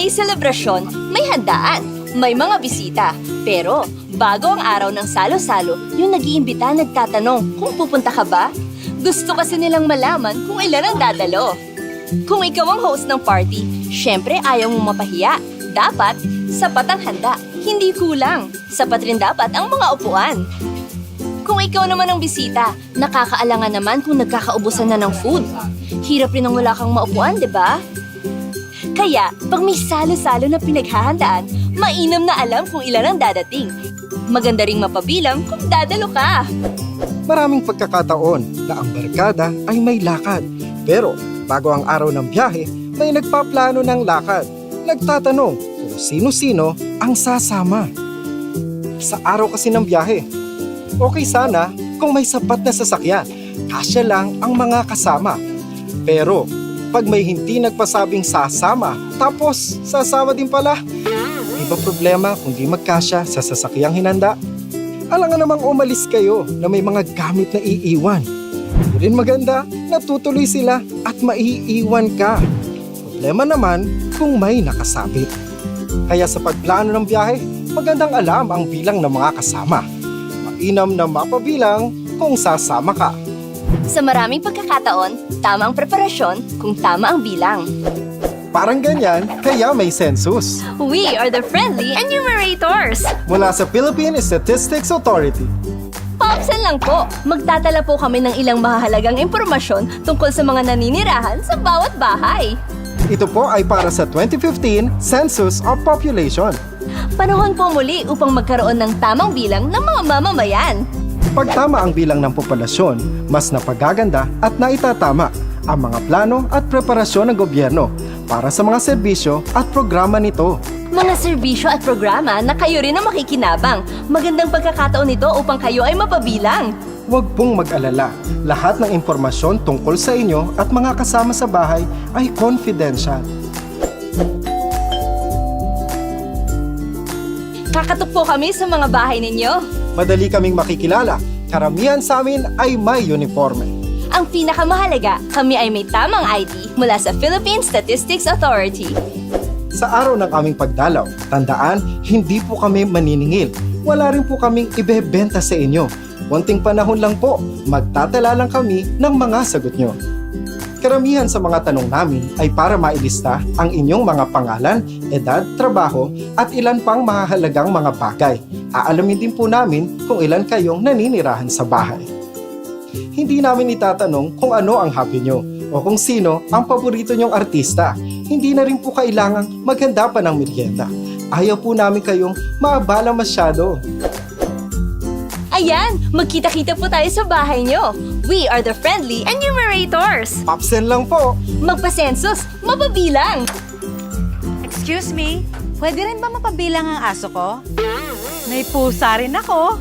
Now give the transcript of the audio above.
may selebrasyon, may handaan, may mga bisita. Pero bago ang araw ng salo-salo, yung nag-iimbita nagtatanong kung pupunta ka ba? Gusto kasi nilang malaman kung ilan ang dadalo. Kung ikaw ang host ng party, syempre ayaw mong mapahiya. Dapat, sapat ang handa, hindi kulang. Sapat rin dapat ang mga upuan. Kung ikaw naman ang bisita, nakakaalangan naman kung nagkakaubusan na ng food. Hirap rin ang wala kang maupuan, di ba? Kaya, pag may salo-salo na pinaghahandaan, mainam na alam kung ilan ang dadating. Maganda ring mapabilang kung dadalo ka. Maraming pagkakataon na ang barkada ay may lakad. Pero bago ang araw ng biyahe, may nagpaplano ng lakad. Nagtatanong kung sino-sino ang sasama. Sa araw kasi ng biyahe, okay sana kung may sapat na sasakyan. Kasya lang ang mga kasama. Pero pag may hindi nagpasabing sasama, tapos sasama din pala, iba problema kung di magkasya sa sasakyang hinanda. Alangan namang umalis kayo na may mga gamit na iiwan. Hindi rin maganda na tutuloy sila at maiiwan ka. Problema naman kung may nakasabit. Kaya sa pagplano ng biyahe, magandang alam ang bilang ng mga kasama. Mainam na mapabilang kung sasama ka. Sa maraming pagkakataon, tama ang preparasyon kung tama ang bilang. Parang ganyan, kaya may census. We are the friendly enumerators. Mula sa Philippine Statistics Authority. Paopsan lang po, magtatala po kami ng ilang mahahalagang impormasyon tungkol sa mga naninirahan sa bawat bahay. Ito po ay para sa 2015 Census of Population. Panahon po muli upang magkaroon ng tamang bilang ng mga mamamayan. Pag tama ang bilang ng populasyon, mas napagaganda at naitatama ang mga plano at preparasyon ng gobyerno para sa mga serbisyo at programa nito. Mga serbisyo at programa na kayo rin ang makikinabang. Magandang pagkakataon nito upang kayo ay mapabilang. Huwag pong mag-alala, lahat ng impormasyon tungkol sa inyo at mga kasama sa bahay ay confidential. Kakatok po kami sa mga bahay ninyo. Madali kaming makikilala, karamihan sa amin ay may uniforme. Ang pinakamahalaga, kami ay may tamang ID mula sa Philippine Statistics Authority. Sa araw ng aming pagdalaw, tandaan, hindi po kami maniningil. Wala rin po kaming ibebenta sa inyo. Konting panahon lang po, magtatala lang kami ng mga sagot nyo. Karamihan sa mga tanong namin ay para mailista ang inyong mga pangalan, edad, trabaho at ilan pang mahahalagang mga bagay. Aalamin din po namin kung ilan kayong naninirahan sa bahay. Hindi namin itatanong kung ano ang hobby nyo o kung sino ang paborito nyong artista. Hindi na rin po kailangang maghanda pa ng merienda. Ayaw po namin kayong maabala masyado. Ayan, magkita-kita po tayo sa bahay nyo. We are the friendly enumerators. Papsen lang po. Magpa-census, mapabilang. Excuse me, pwede rin ba mapabilang ang aso ko? May pusa rin ako.